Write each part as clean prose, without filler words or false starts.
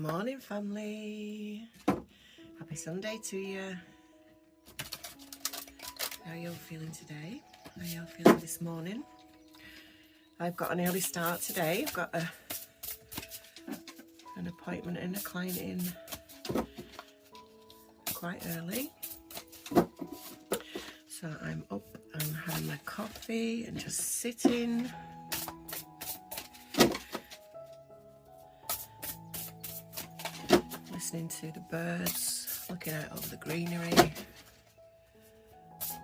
morning, family. Happy Sunday to you. How are you all feeling today? How are you all feeling this morning? I've got an early start today. I've got an appointment and a client in quite early. So I'm up and having my coffee and just sitting. Listening to the birds, looking out over the greenery,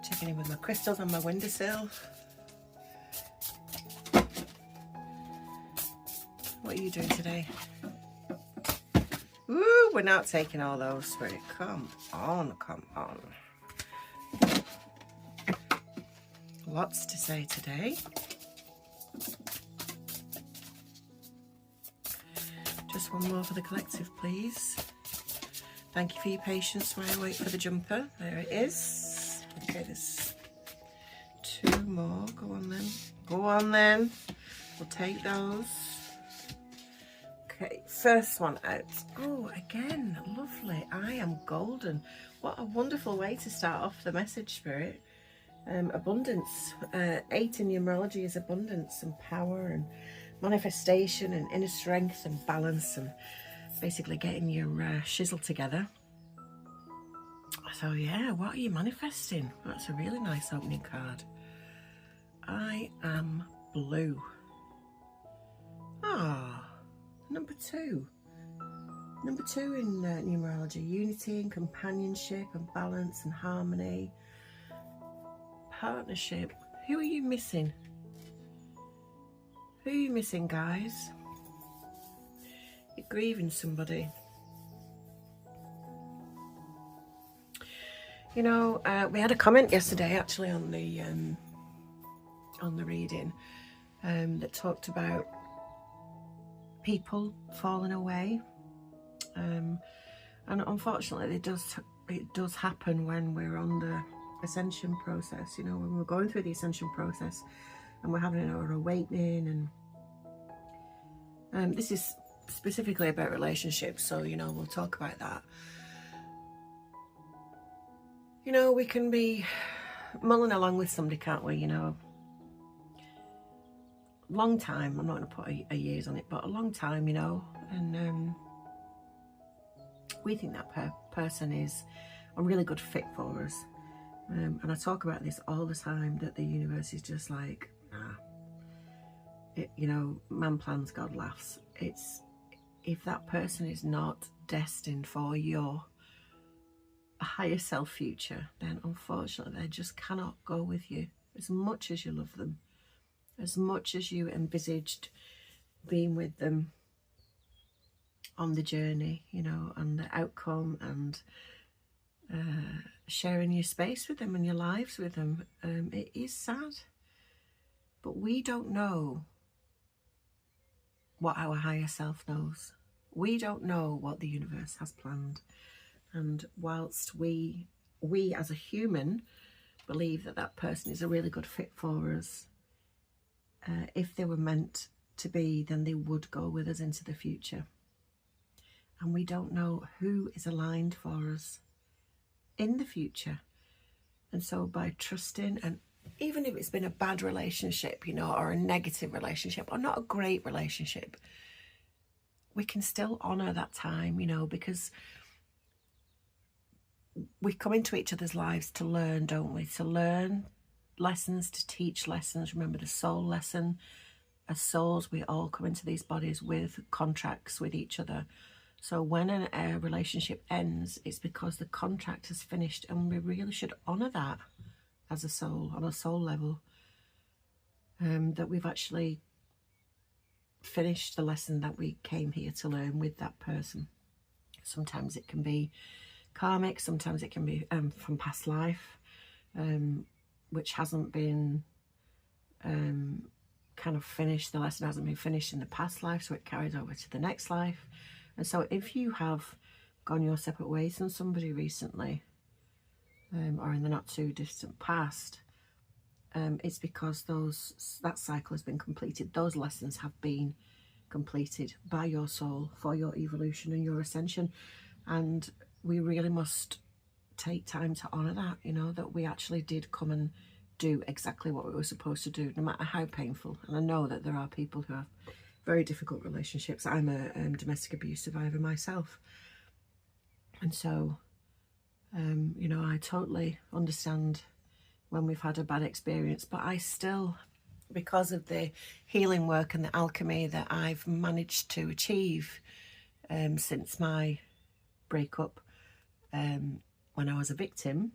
checking in with my crystals on my windowsill. What are you doing today? Ooh, we're not taking all those, Spirit. Come on, come on. Lots to say today. Just one more for the collective, please. Thank you for your patience while I wait for the jumper. There it is. Okay, there's two more. Go on then. Go on then. We'll take those. Okay, first one out. Oh, again, lovely. I am golden. What a wonderful way to start off the message, Spirit. Abundance. 8 in numerology is abundance and power and manifestation and inner strength and balance and basically getting your shizzle together. So yeah, what are you manifesting? That's a really nice opening card. I am blue. Ah, number 2. Number 2 in numerology, unity and companionship and balance and harmony. Partnership. Who are you missing? Who are you missing, guys? You're grieving somebody. You know, we had a comment yesterday actually on the reading that talked about people falling away, and unfortunately it does happen when we're on the Ascension process. You know, when we're going through the Ascension process and we're having our awakening, and this is specifically about relationships, so you know, we'll talk about that. You know, we can be mulling along with somebody, can't we? You know, long time. I'm not going to put a years on it, but a long time, you know, and we think that person is a really good fit for us. And I talk about this all the time, that the universe is just like, nah. You know, man plans, God laughs. It's, if that person is not destined for your higher self future, then unfortunately they just cannot go with you. As much as you love them, as much as you envisaged being with them on the journey, you know, and the outcome, and sharing your space with them and your lives with them, it is sad, but we don't know what our higher self knows. We don't know what the universe has planned, and whilst we as a human believe that that person is a really good fit for us, if they were meant to be, then they would go with us into the future, and we don't know who is aligned for us in the future. And so by trusting, and even if it's been a bad relationship, you know, or a negative relationship, or not a great relationship, we can still honor that time, you know, because we come into each other's lives to learn, don't we? To learn lessons, to teach lessons. Remember the soul lesson. As souls, we all come into these bodies with contracts with each other. So when a relationship ends, it's because the contract has finished, and we really should honour that as a soul, on a soul level, that we've actually finished the lesson that we came here to learn with that person. Sometimes it can be karmic, sometimes it can be from past life, which hasn't been kind of finished. The lesson hasn't been finished in the past life, so it carries over to the next life. And so if you have gone your separate ways from somebody recently, or in the not too distant past, it's because that cycle has been completed. Those lessons have been completed by your soul for your evolution and your ascension. And we really must take time to honour that, you know, that we actually did come and do exactly what we were supposed to do, no matter how painful. And I know that there are people who have very difficult relationships. I'm a domestic abuse survivor myself. And so, you know, I totally understand when we've had a bad experience, but I still, because of the healing work and the alchemy that I've managed to achieve since my breakup, when I was a victim,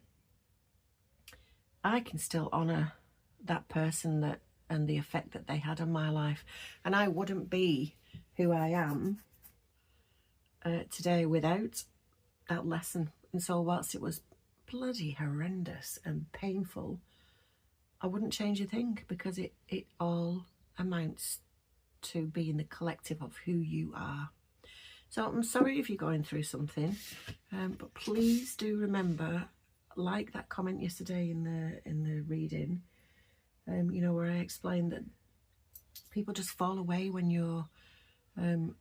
I can still honour that person that and the effect that they had on my life. And I wouldn't be who I am today without that lesson. And so whilst it was bloody horrendous and painful, I wouldn't change a thing, because it all amounts to being the collective of who you are. So I'm sorry if you're going through something, but please do remember, like that comment yesterday in the reading, you know, where I explained that people just fall away when you're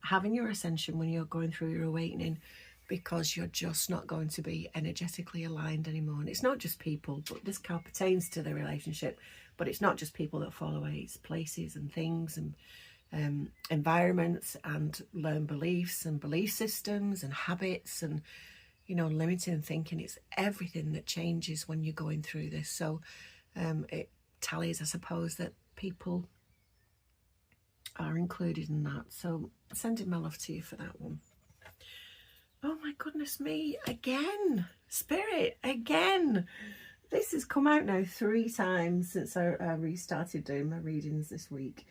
having your ascension, when you're going through your awakening, because you're just not going to be energetically aligned anymore. And it's not just people, but this card pertains to the relationship, but it's not just people that fall away, it's places and things and environments and learned beliefs and belief systems and habits and, you know, limiting thinking. It's everything that changes when you're going through this. So it tallies, I suppose, that people are included in that. So sending my love to you for that one. Oh my goodness me, again, Spirit, again. This has come out now 3 times since I restarted doing my readings this week.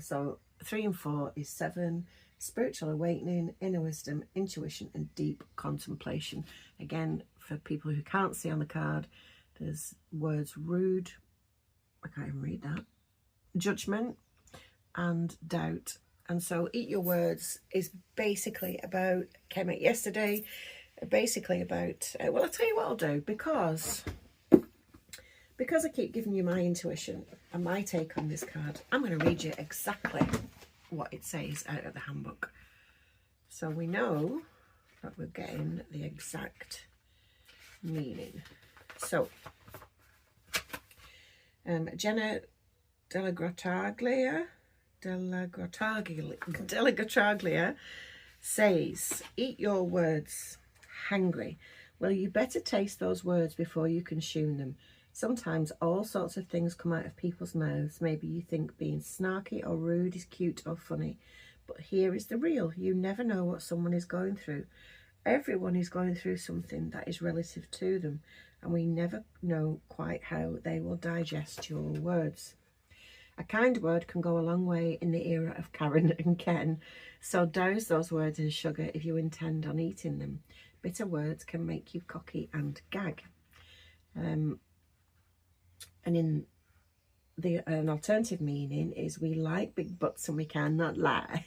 So 3 and 4 is 7, spiritual awakening, inner wisdom, intuition, and deep contemplation. Again, for people who can't see on the card, there's words rude, I can't even read that, judgment, and doubt. And so Eat Your Words is basically about, came out yesterday, basically about, well, I'll tell you what I'll do, because I keep giving you my intuition and my take on this card, I'm going to read you exactly what it says out of the handbook. So we know that we're getting the exact meaning. So, Jenna Della Grattaglia says, eat your words, hangry. Well, you better taste those words before you consume them. Sometimes all sorts of things come out of people's mouths. Maybe you think being snarky or rude is cute or funny, but here is the real. You never know what someone is going through. Everyone is going through something that is relative to them, and we never know quite how they will digest your words. A kind word can go a long way in the era of Karen and Ken, so douse those words in sugar if you intend on eating them. Bitter words can make you cocky and gag. And in an alternative meaning is we like big butts and we cannot lie.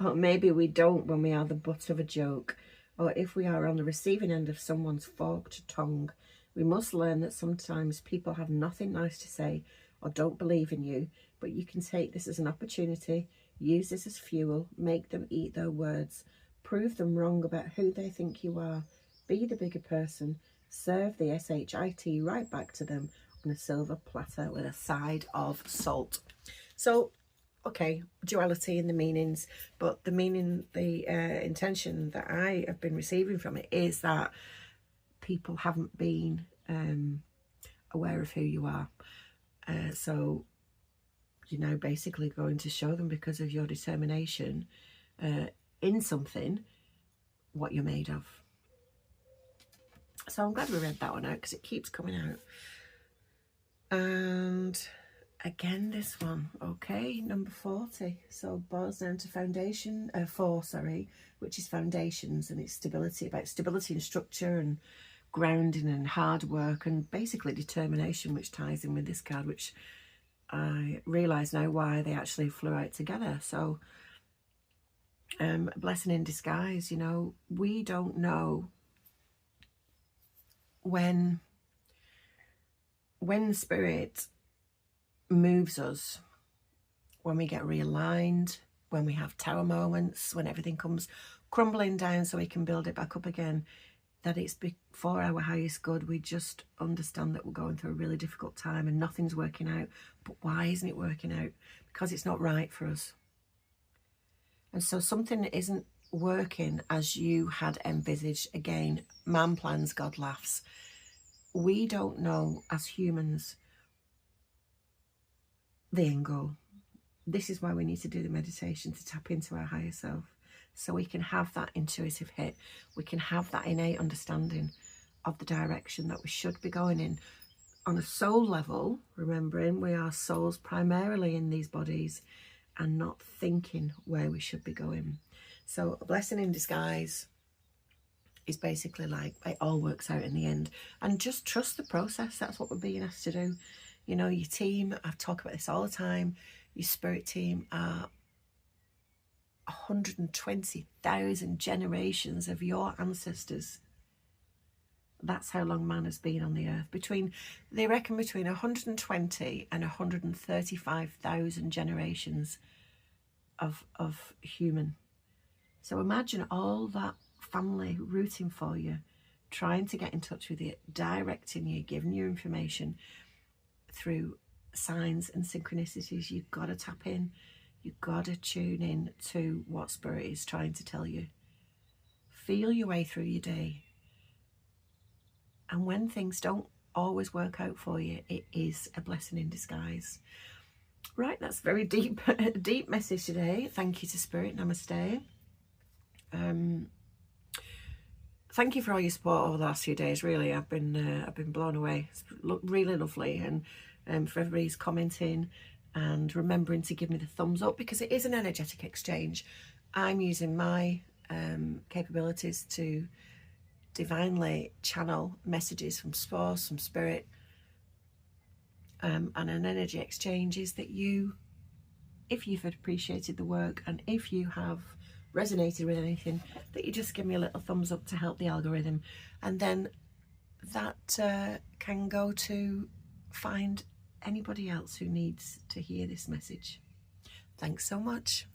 Or maybe we don't when we are the butt of a joke. Or if we are on the receiving end of someone's forked tongue. We must learn that sometimes people have nothing nice to say or don't believe in you, but you can take this as an opportunity, use this as fuel, make them eat their words, prove them wrong about who they think you are, be the bigger person, serve the SHIT right back to them on a silver platter with a side of salt. So, okay, duality in the meanings, but the meaning, the intention that I have been receiving from it is that people haven't been aware of who you are. So you're now basically going to show them, because of your determination in something, what you're made of. So I'm glad we read that one out, because it keeps coming out. And again, this one, okay, number 40. So boils down to 4, which is foundations, and it's stability, about stability and structure and grounding and hard work and basically determination, which ties in with this card, which I realise now why they actually flew out together. So blessing in disguise, you know, we don't know when spirit moves us, when we get realigned, when we have tower moments, when everything comes crumbling down so we can build it back up again, that it's for our highest good. We just understand that we're going through a really difficult time and nothing's working out. But why isn't it working out? Because it's not right for us. And so something that isn't working as you had envisaged, again, man plans, God laughs. We don't know as humans the end goal. This is why we need to do the meditation, to tap into our higher self, so we can have that intuitive hit. We can have that innate understanding of the direction that we should be going in on a soul level, remembering we are souls primarily in these bodies and not thinking where we should be going. So a blessing in disguise is basically like, it all works out in the end, and just trust the process. That's what we're being asked to do. You know, your team, I talk about this all the time, your spirit team are 120,000 generations of your ancestors. That's how long man has been on the earth. They reckon between 120 and 135,000 generations of human. So imagine all that family rooting for you, trying to get in touch with you, directing you, giving you information through signs and synchronicities. You've got to tap in. You've got to tune in to what Spirit is trying to tell you. Feel your way through your day. And when things don't always work out for you, it is a blessing in disguise. Right, that's very deep, deep message today. Thank you to Spirit. Namaste. Thank you for all your support over the last few days. Really, I've been blown away. It's really lovely, and for everybody's commenting and remembering to give me the thumbs up, because it is an energetic exchange. I'm using my capabilities to divinely channel messages from Source, from Spirit, and an energy exchange is that you, if you've appreciated the work and if you have resonated with anything, that you just give me a little thumbs up to help the algorithm, and then that can go to find anybody else who needs to hear this message. Thanks so much.